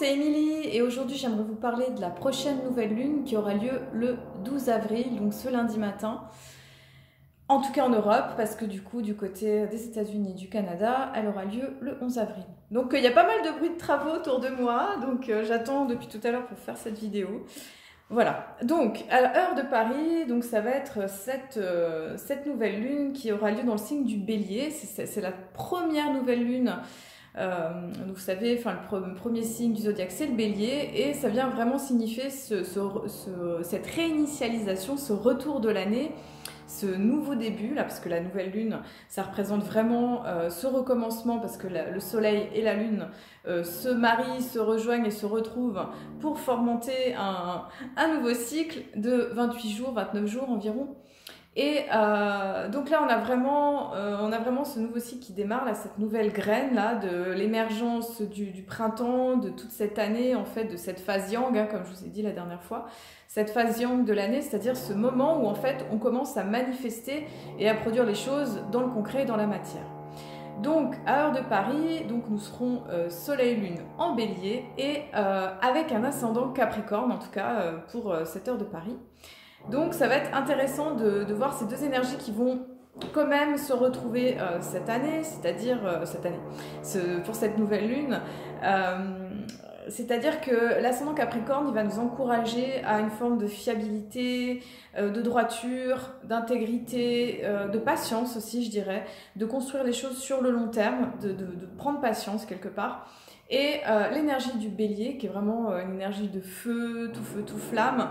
c'est Émilie et aujourd'hui j'aimerais vous parler de la prochaine nouvelle lune qui aura lieu le 12 avril, donc ce lundi matin. En tout cas en Europe, parce que du coup du côté des États-Unis et du Canada, elle aura lieu le 11 avril. Donc il y a pas mal de bruit de travaux autour de moi, donc j'attends depuis tout à l'heure pour faire cette vidéo. Voilà, donc à l'heure de Paris, donc ça va être cette nouvelle lune qui aura lieu dans le signe du Bélier. C'est la première nouvelle lune. Donc vous savez, enfin, le premier signe du zodiaque c'est le Bélier et ça vient vraiment signifier cette réinitialisation, ce retour de l'année, ce nouveau début là, parce que la nouvelle lune ça représente vraiment ce recommencement, parce que le soleil et la lune se marient, se rejoignent et se retrouvent pour fomenter un nouveau cycle de 28 jours, 29 jours environ. Et donc là, on a vraiment ce nouveau cycle qui démarre, là, cette nouvelle graine là, de l'émergence du printemps, de toute cette année, en fait, de cette phase yang, hein, comme je vous ai dit la dernière fois, cette phase yang de l'année, c'est-à-dire ce moment où en fait on commence à manifester et à produire les choses dans le concret et dans la matière. Donc à heure de Paris, donc nous serons Soleil-Lune en Bélier et avec un ascendant Capricorne, en tout cas pour cette heure de Paris. Donc ça va être intéressant de voir ces deux énergies qui vont quand même se retrouver cette année, c'est-à-dire pour cette nouvelle lune. C'est-à-dire que l'ascendant Capricorne, il va nous encourager à une forme de fiabilité, de droiture, d'intégrité, de patience aussi, je dirais, de construire les choses sur le long terme, de prendre patience quelque part. Et l'énergie du Bélier, qui est vraiment une énergie de feu, tout flamme,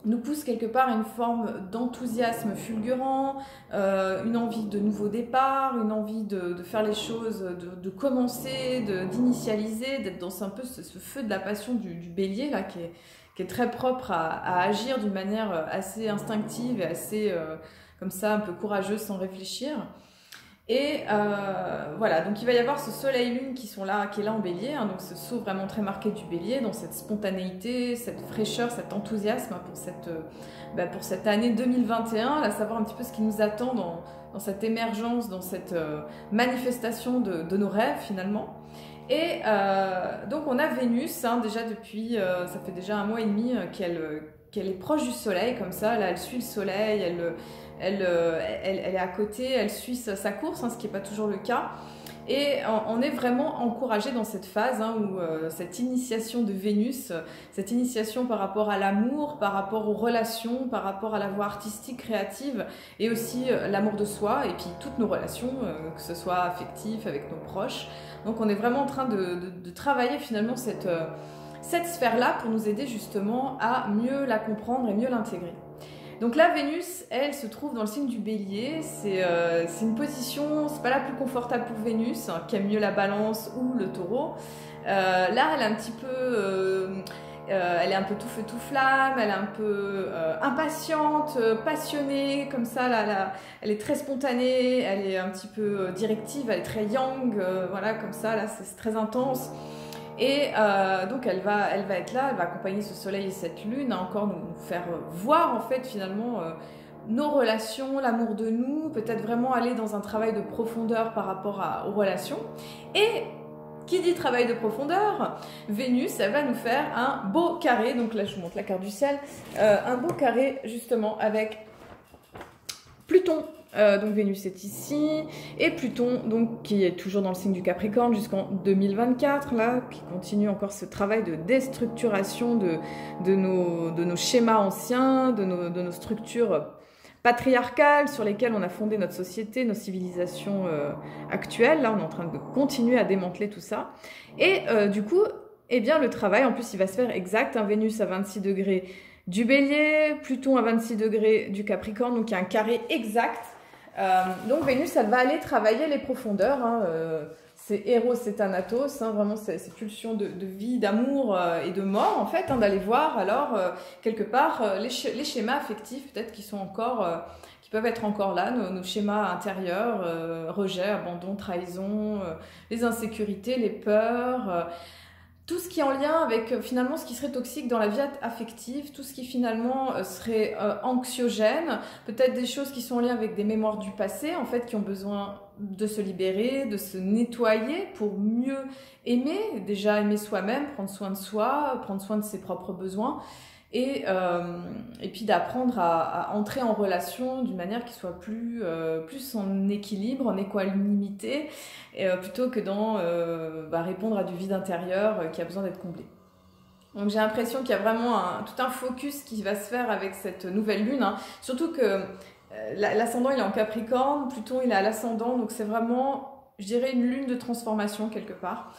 nous pousse quelque part à une forme d'enthousiasme fulgurant, une envie de nouveau départ, une envie de faire les choses, de commencer, d'initialiser, d'être dans un peu ce feu de la passion du Bélier là, qui est très propre à agir d'une manière assez instinctive et assez comme ça, un peu courageuse sans réfléchir. Et voilà, donc il va y avoir ce soleil-lune qui est là en Bélier, hein, donc ce saut vraiment très marqué du Bélier, dans cette spontanéité, cette fraîcheur, cet enthousiasme pour cette année 2021, à savoir un petit peu ce qui nous attend dans cette émergence, dans cette manifestation de nos rêves finalement. Et donc on a Vénus, hein, déjà depuis, ça fait déjà 1 mois et demi qu'elle est proche du soleil, comme ça, là elle suit le soleil, elle est à côté, elle suit sa course, hein, ce qui n'est pas toujours le cas. Et on est vraiment encouragé dans cette phase hein, où cette initiation de Vénus, cette initiation par rapport à l'amour, par rapport aux relations, par rapport à la voie artistique, créative, et aussi l'amour de soi, et puis toutes nos relations, que ce soit affectives avec nos proches. Donc on est vraiment en train de travailler finalement cette sphère-là pour nous aider justement à mieux la comprendre et mieux l'intégrer. Donc là, Vénus, elle se trouve dans le signe du Bélier. C'est une position, c'est pas la plus confortable pour Vénus, hein, qui aime mieux la Balance ou le Taureau. Là, elle est un petit peu, elle est un peu tout feu tout flamme, elle est un peu impatiente, passionnée, comme ça. Là, elle est très spontanée, elle est un petit peu directive, elle est très yang, voilà, comme ça. Là, c'est très intense. Et donc elle va être là, elle va accompagner ce soleil et cette lune à encore nous faire voir en fait finalement nos relations, l'amour de nous, peut-être vraiment aller dans un travail de profondeur par rapport aux relations. Et qui dit travail de profondeur, Vénus, elle va nous faire un beau carré, donc là je vous montre la carte du ciel, un beau carré justement avec Pluton. Donc Vénus est ici, et Pluton donc qui est toujours dans le signe du Capricorne jusqu'en 2024 là, qui continue encore ce travail de déstructuration de nos schémas anciens, de nos structures patriarcales sur lesquelles on a fondé notre société, nos civilisations actuelles. Là on est en train de continuer à démanteler tout ça, et du coup eh bien le travail en plus il va se faire exact, hein, Vénus à 26 degrés du Bélier, Pluton à 26 degrés du Capricorne, donc il y a un carré exact. Donc Vénus, elle va aller travailler les profondeurs, hein, c'est Eros et Thanatos, hein, vraiment ces pulsions de vie, d'amour et de mort en fait, hein, d'aller voir alors quelque part les schémas affectifs peut-être qui peuvent être encore là, nos schémas intérieurs, rejet, abandon, trahison, les insécurités, les peurs, tout ce qui est en lien avec finalement ce qui serait toxique dans la vie affective, tout ce qui finalement serait anxiogène, peut-être des choses qui sont en lien avec des mémoires du passé, en fait, qui ont besoin de se libérer, de se nettoyer pour mieux aimer, déjà aimer soi-même, prendre soin de soi, prendre soin de ses propres besoins, et puis d'apprendre à entrer en relation d'une manière qui soit plus en équilibre, en équanimité, plutôt que dans répondre à du vide intérieur qui a besoin d'être comblé. Donc j'ai l'impression qu'il y a vraiment tout un focus qui va se faire avec cette nouvelle lune, hein. Surtout que l'ascendant il est en Capricorne, Pluton il est à l'ascendant, donc c'est vraiment, je dirais, une lune de transformation quelque part.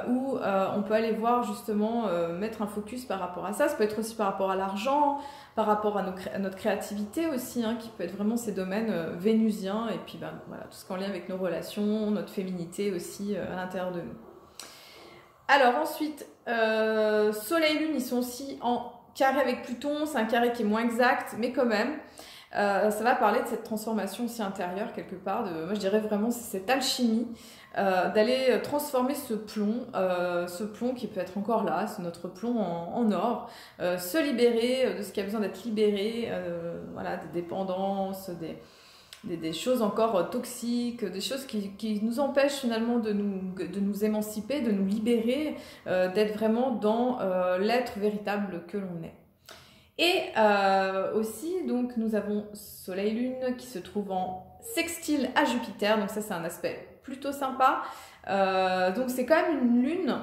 Où on peut aller voir justement mettre un focus par rapport à ça. Ça peut être aussi par rapport à l'argent, par rapport à notre créativité aussi, hein, qui peut être vraiment ces domaines vénusiens, et puis voilà, tout ce qui est en lien avec nos relations, notre féminité aussi à l'intérieur de nous. Alors ensuite, Soleil et Lune, ils sont aussi en carré avec Pluton. C'est un carré qui est moins exact, mais quand même. Ça va parler de cette transformation aussi intérieure quelque part, moi je dirais vraiment c'est cette alchimie, d'aller transformer ce plomb qui peut être encore là, c'est notre plomb en or, se libérer de ce qui a besoin d'être libéré, voilà, des dépendances, des choses encore toxiques, des choses qui nous empêchent finalement de nous émanciper, de nous libérer, d'être vraiment dans l'être véritable que l'on est. Et aussi, donc, nous avons Soleil-Lune qui se trouve en sextile à Jupiter, donc ça c'est un aspect plutôt sympa. Donc c'est quand même une lune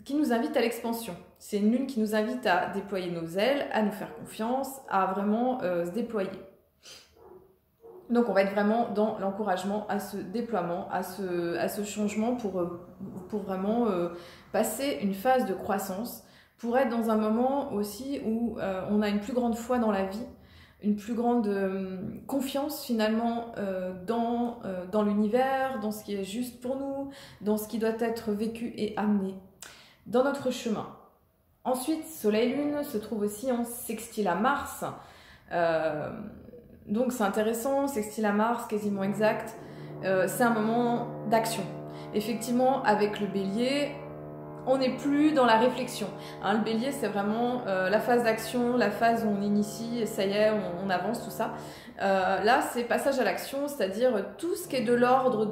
qui nous invite à l'expansion. C'est une lune qui nous invite à déployer nos ailes, à nous faire confiance, à vraiment se déployer. Donc on va être vraiment dans l'encouragement à ce déploiement, à ce changement pour vraiment passer une phase de croissance, pour être dans un moment aussi où on a une plus grande foi dans la vie, une plus grande confiance finalement dans l'univers, dans ce qui est juste pour nous, dans ce qui doit être vécu et amené dans notre chemin. Ensuite, Soleil-Lune se trouve aussi en sextile à Mars. Donc c'est intéressant, sextile à Mars, quasiment exact. C'est un moment d'action. Effectivement, avec le Bélier, on n'est plus dans la réflexion. Hein, le Bélier, c'est vraiment la phase d'action, la phase où on initie, ça y est, on avance, tout ça. Là, c'est passage à l'action, c'est-à-dire tout ce qui est de l'ordre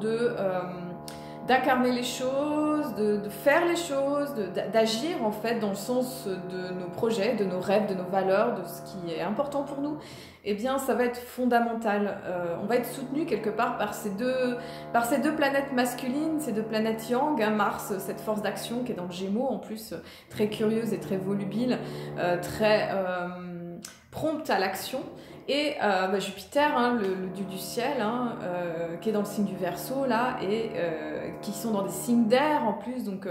d'incarner les choses, de faire les choses, d'agir en fait dans le sens de nos projets, de nos rêves, de nos valeurs, de ce qui est important pour nous. Eh bien, ça va être fondamental. On va être soutenu quelque part par ces deux planètes masculines, ces deux planètes yang, hein, Mars, cette force d'action qui est dans le Gémeaux, en plus très curieuse et très volubile, très prompte à l'action. Et Jupiter, hein, le dieu du ciel, hein, qui est dans le signe du Verseau, là, et qui sont dans des signes d'air en plus, donc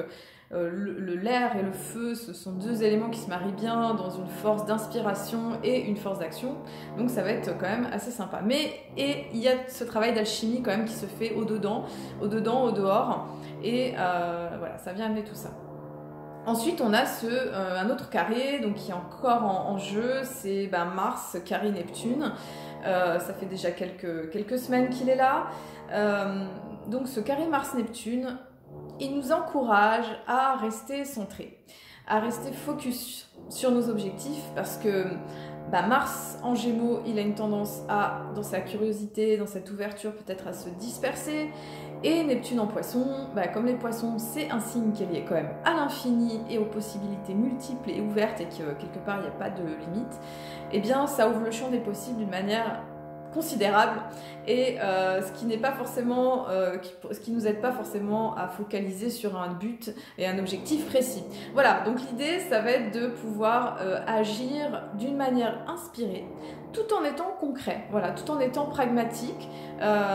l'air et le feu, ce sont deux éléments qui se marient bien dans une force d'inspiration et une force d'action, donc ça va être quand même assez sympa. Et il y a ce travail d'alchimie quand même qui se fait au-dedans, au dehors, et voilà, ça vient amener tout ça. Ensuite, on a un autre carré donc, qui est encore en jeu, c'est Mars, carré Neptune. Ça fait déjà quelques semaines qu'il est là. Donc ce carré Mars-Neptune, il nous encourage à rester centré, à rester focus sur nos objectifs, parce que Mars en Gémeaux, il a une tendance dans sa curiosité, dans cette ouverture peut-être à se disperser. Et Neptune en Poisson, comme les Poissons, c'est un signe qui est lié quand même à l'infini et aux possibilités multiples et ouvertes, et que quelque part il n'y a pas de limite. Eh bien, ça ouvre le champ des possibles d'une manière considérable, et ce qui nous aide pas forcément à focaliser sur un but et un objectif précis. Voilà, donc l'idée ça va être de pouvoir agir d'une manière inspirée, tout en étant concret, voilà, tout en étant pragmatique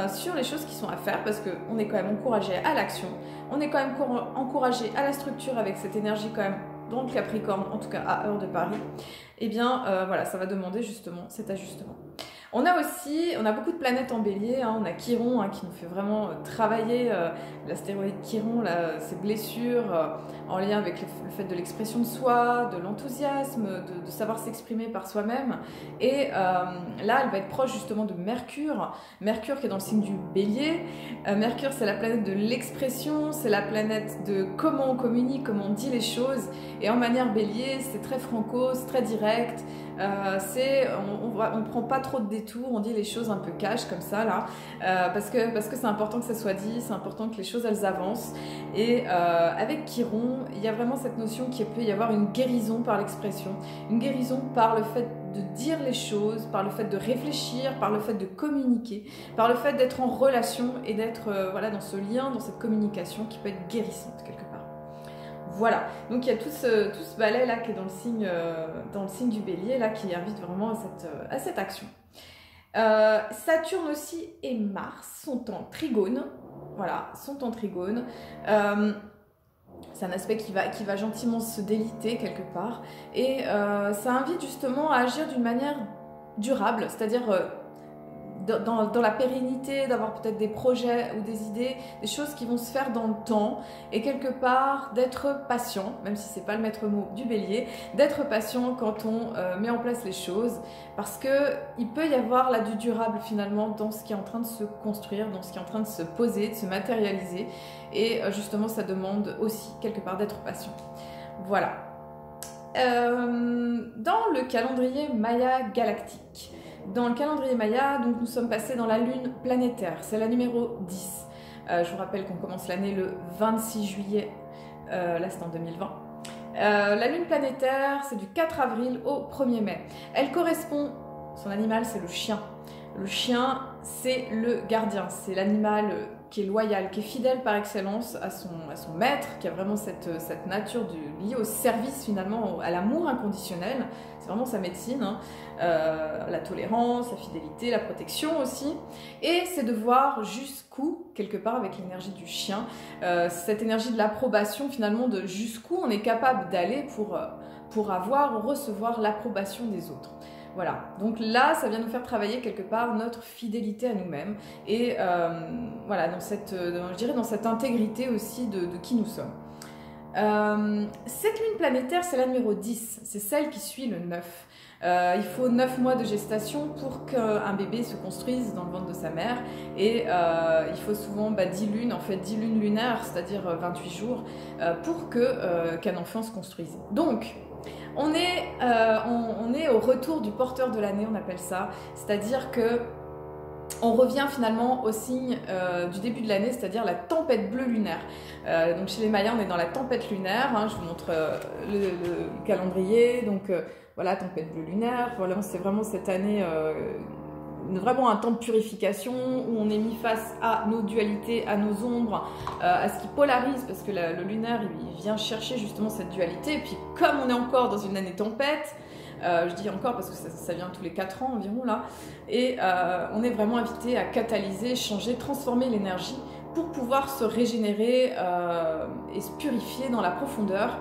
sur les choses qui sont à faire, parce qu'on est quand même encouragé à l'action, on est quand même encouragé à la structure avec cette énergie quand même dans le Capricorne, en tout cas à heure de Paris. Et bien voilà, ça va demander justement cet ajustement. On a beaucoup de planètes en bélier, hein. On a Chiron hein, qui nous fait vraiment travailler l'astéroïde Chiron, là, ses blessures en lien avec le fait de l'expression de soi, de l'enthousiasme, de savoir s'exprimer par soi-même. Et là, elle va être proche justement de Mercure. Mercure qui est dans le signe du bélier. Mercure, c'est la planète de l'expression, c'est la planète de comment on communique, comment on dit les choses. Et en manière bélier, c'est très franco, c'est très direct. On prend pas trop de détours, on dit les choses un peu cash comme ça là, parce que c'est important que ça soit dit, c'est important que les choses elles avancent. Et avec Chiron, il y a vraiment cette notion qu'il peut y avoir une guérison par l'expression, une guérison par le fait de dire les choses, par le fait de réfléchir, par le fait de communiquer, par le fait d'être en relation et d'être voilà, dans ce lien, dans cette communication qui peut être guérissante quelque part. Voilà, donc il y a tout ce balai là qui est dans le signe du bélier là qui invite vraiment à cette action. Saturne aussi et Mars sont en trigone, voilà, sont en trigone. C'est un aspect qui va gentiment se déliter quelque part et ça invite justement à agir d'une manière durable, c'est-à-dire dans la pérennité, d'avoir peut-être des projets ou des idées, des choses qui vont se faire dans le temps et quelque part d'être patient, même si c'est pas le maître mot du bélier, d'être patient quand on met en place les choses parce que il peut y avoir là du durable finalement dans ce qui est en train de se construire, dans ce qui est en train de se poser, de se matérialiser et justement ça demande aussi quelque part d'être patient. Voilà. Dans le calendrier Maya galactique, dans le calendrier Maya, donc nous sommes passés dans la lune planétaire, c'est la numéro 10. Je vous rappelle qu'on commence l'année le 26 juillet, là c'est en 2020. La lune planétaire, c'est du 4 avril au 1er mai. Elle correspond, son animal c'est le chien. Le chien, c'est le gardien, c'est l'animal qui est loyal, qui est fidèle par excellence à son maître, qui a vraiment cette nature liée au service finalement, à l'amour inconditionnel. C'est vraiment sa médecine, hein. La tolérance, la fidélité, la protection aussi. Et c'est de voir jusqu'où, quelque part avec l'énergie du chien, cette énergie de l'approbation finalement, de jusqu'où on est capable d'aller pour avoir ou recevoir l'approbation des autres. Voilà, donc là, ça vient nous faire travailler quelque part notre fidélité à nous-mêmes et voilà, je dirais dans cette intégrité aussi de qui nous sommes. Cette lune planétaire, c'est la numéro 10, c'est celle qui suit le 9. Il faut 9 mois de gestation pour qu'un bébé se construise dans le ventre de sa mère et il faut souvent 10 lunes, en fait 10 lunes lunaires, c'est-à-dire 28 jours, pour qu'un enfant se construise. Donc, on est au retour du porteur de l'année, on appelle ça, c'est-à-dire que on revient finalement au signe du début de l'année, c'est-à-dire la tempête bleue lunaire. Donc chez les Mayas, on est dans la tempête lunaire, hein, je vous montre le calendrier, donc voilà, tempête bleue lunaire, voilà, c'est vraiment cette année... vraiment un temps de purification où on est mis face à nos dualités, à nos ombres, à ce qui polarise parce que le lunaire il vient chercher justement cette dualité et puis comme on est encore dans une année tempête, je dis encore parce que ça vient tous les 4 ans environ là, et on est vraiment invité à catalyser, changer, transformer l'énergie pour pouvoir se régénérer et se purifier dans la profondeur.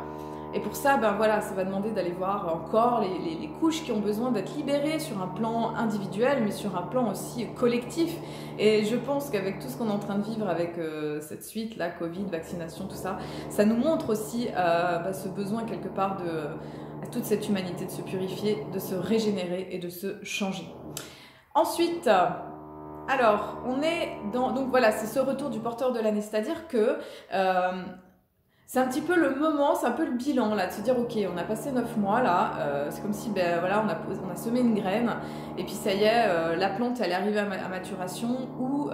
Et pour ça, voilà, ça va demander d'aller voir encore les couches qui ont besoin d'être libérées sur un plan individuel, mais sur un plan aussi collectif. Et je pense qu'avec tout ce qu'on est en train de vivre avec cette suite, là, Covid, vaccination, tout ça, ça nous montre aussi ce besoin quelque part à toute cette humanité de se purifier, de se régénérer et de se changer. Ensuite, alors, on est dans... Donc voilà, c'est ce retour du porteur de l'année, c'est-à-dire que... c'est un petit peu le moment, c'est un peu le bilan là, de se dire ok, on a passé 9 mois là, c'est comme si voilà, on a semé une graine et puis ça y est, la plante elle est arrivée à maturation ou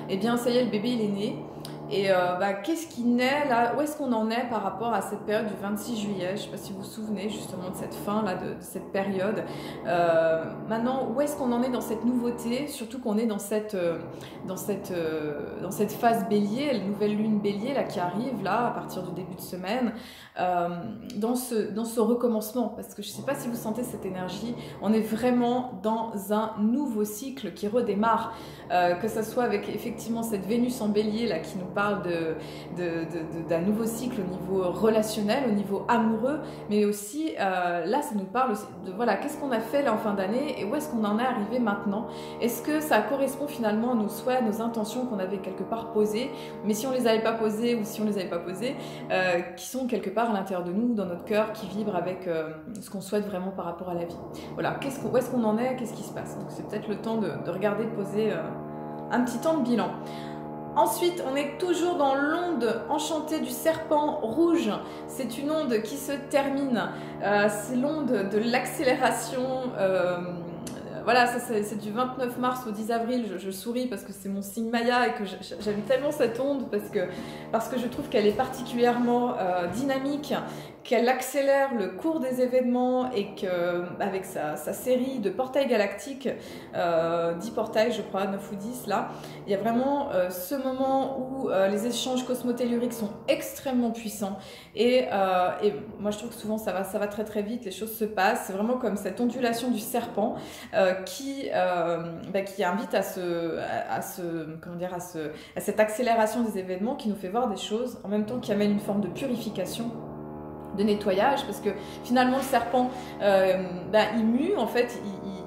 eh bien ça y est, le bébé il est né. Et qu'est-ce qui naît là? Où est-ce qu'on en est par rapport à cette période du 26 juillet? Je ne sais pas si vous vous souvenez justement de cette fin là, de cette période. Maintenant, où est-ce qu'on en est dans cette nouveauté? Surtout qu'on est dans cette phase bélier, la nouvelle lune bélier là, qui arrive là à partir du début de semaine. Dans ce recommencement, parce que je ne sais pas si vous sentez cette énergie, on est vraiment dans un nouveau cycle qui redémarre, que ce soit avec effectivement cette Vénus en bélier là, qui nous parle parle d'un nouveau cycle au niveau relationnel, au niveau amoureux, mais aussi, là, ça nous parle aussi de, voilà, qu'est-ce qu'on a fait là en fin d'année et où est-ce qu'on en est arrivé maintenant? Est-ce que ça correspond finalement à nos souhaits, à nos intentions qu'on avait quelque part posées, mais si on les avait pas posées ou si on les avait pas posées, qui sont quelque part à l'intérieur de nous, dans notre cœur, qui vibrent avec ce qu'on souhaite vraiment par rapport à la vie. Voilà, où est-ce qu'on en est, qu'est-ce qui se passe? Donc c'est peut-être le temps de regarder, de poser un petit temps de bilan. Ensuite, on est toujours dans l'onde enchantée du serpent rouge. C'est une onde qui se termine. C'est l'onde de l'accélération. Voilà, ça c'est du 29 mars au 10 avril. Je souris parce que c'est mon signe Maya et que j'aime tellement cette onde parce que je trouve qu'elle est particulièrement dynamique, qu'elle accélère le cours des événements et qu'avec sa série de portails galactiques, 10 portails je crois, 9 ou 10 là, il y a vraiment ce moment où les échanges cosmotelluriques sont extrêmement puissants et moi je trouve que souvent ça va très très vite, les choses se passent, c'est vraiment comme cette ondulation du serpent qui invite à cette accélération des événements qui nous fait voir des choses en même temps qui amène une forme de purification, de nettoyage, parce que finalement le serpent il mue, en fait,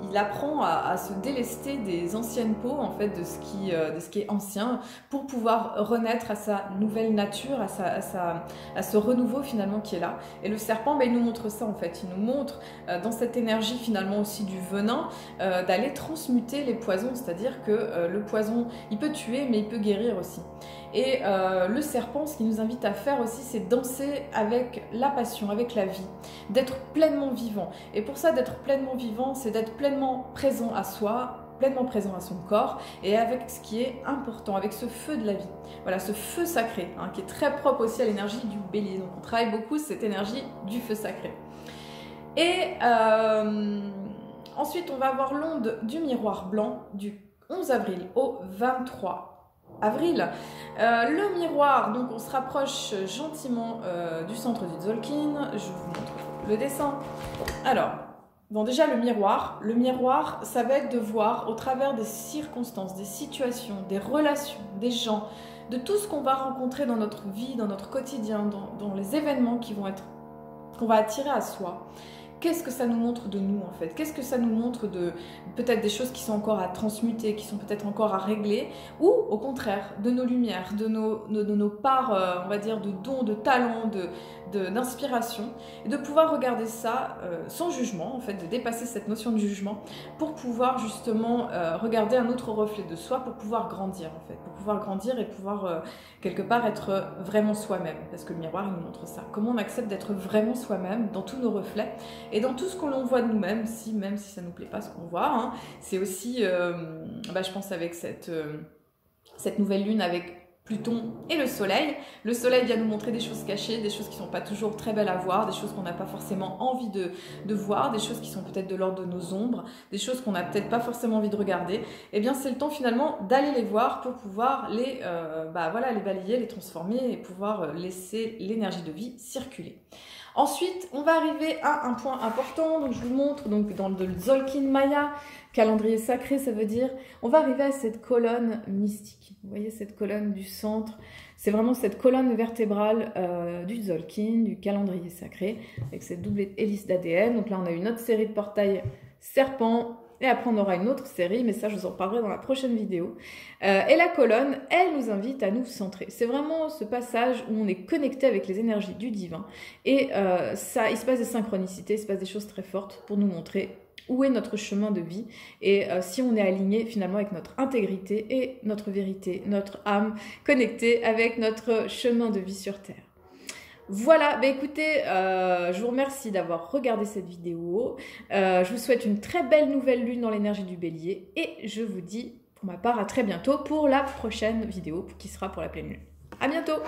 il apprend à se délester des anciennes peaux, en fait, de ce qui est ancien, pour pouvoir renaître à sa nouvelle nature, à ce renouveau finalement qui est là. Et le serpent, il nous montre ça en fait, il nous montre dans cette énergie finalement aussi du venin, d'aller transmuter les poisons, c'est-à-dire que le poison, il peut tuer, mais il peut guérir aussi. Et le serpent, ce qu'il nous invite à faire aussi, c'est danser avec la passion, avec la vie, d'être pleinement vivant. Et pour ça, d'être pleinement vivant, c'est d'être pleinement présent à soi, pleinement présent à son corps et avec ce qui est important, avec ce feu de la vie. Voilà, ce feu sacré, hein, qui est très propre aussi à l'énergie du bélier. Donc on travaille beaucoup cette énergie du feu sacré. Et ensuite, on va avoir l'onde du miroir blanc du 11 avril au 23 avril. Le miroir, donc on se rapproche gentiment du centre du Tzolk'in. Je vous montre le dessin. Alors, bon, déjà le miroir, ça va être de voir au travers des circonstances, des situations, des relations, des gens, de tout ce qu'on va rencontrer dans notre vie, dans notre quotidien, dans les événements qu'on va attirer à soi. Qu'est-ce que ça nous montre de nous en fait? Qu'est-ce que ça nous montre de peut-être des choses qui sont encore à transmuter, qui sont peut-être encore à régler, ou au contraire de nos lumières, de nos parts, on va dire, de dons, de talents, d'inspiration, et de pouvoir regarder ça sans jugement, en fait, de dépasser cette notion de jugement pour pouvoir justement regarder un autre reflet de soi, pour pouvoir grandir en fait, pour pouvoir grandir et pouvoir quelque part être vraiment soi-même, parce que le miroir il nous montre ça, comment on accepte d'être vraiment soi-même dans tous nos reflets et dans tout ce que l'on voit de nous-mêmes, même si ça ne nous plaît pas ce qu'on voit, hein. C'est aussi, je pense avec cette nouvelle lune avec Pluton et le soleil. Le soleil vient nous montrer des choses cachées, des choses qui ne sont pas toujours très belles à voir, des choses qu'on n'a pas forcément envie de voir, des choses qui sont peut-être de l'ordre de nos ombres, des choses qu'on n'a peut-être pas forcément envie de regarder. Eh bien, c'est le temps finalement d'aller les voir pour pouvoir les balayer, les transformer et pouvoir laisser l'énergie de vie circuler. Ensuite, on va arriver à un point important, donc je vous montre donc dans le Tzolk'in Maya, calendrier sacré, ça veut dire, on va arriver à cette colonne mystique. Vous voyez cette colonne du centre, c'est vraiment cette colonne vertébrale du Tzolk'in, du calendrier sacré, avec cette double hélice d'ADN. Donc là, on a une autre série de portails serpents, et après on aura une autre série, mais ça je vous en parlerai dans la prochaine vidéo. Et la colonne, elle nous invite à nous centrer. C'est vraiment ce passage où on est connecté avec les énergies du divin. Et il se passe des synchronicités, il se passe des choses très fortes pour nous montrer où est notre chemin de vie. Et si on est aligné finalement avec notre intégrité et notre vérité, notre âme connectée avec notre chemin de vie sur Terre. Voilà, écoutez, je vous remercie d'avoir regardé cette vidéo. Je vous souhaite une très belle nouvelle lune dans l'énergie du bélier et je vous dis pour ma part à très bientôt pour la prochaine vidéo qui sera pour la pleine lune. À bientôt!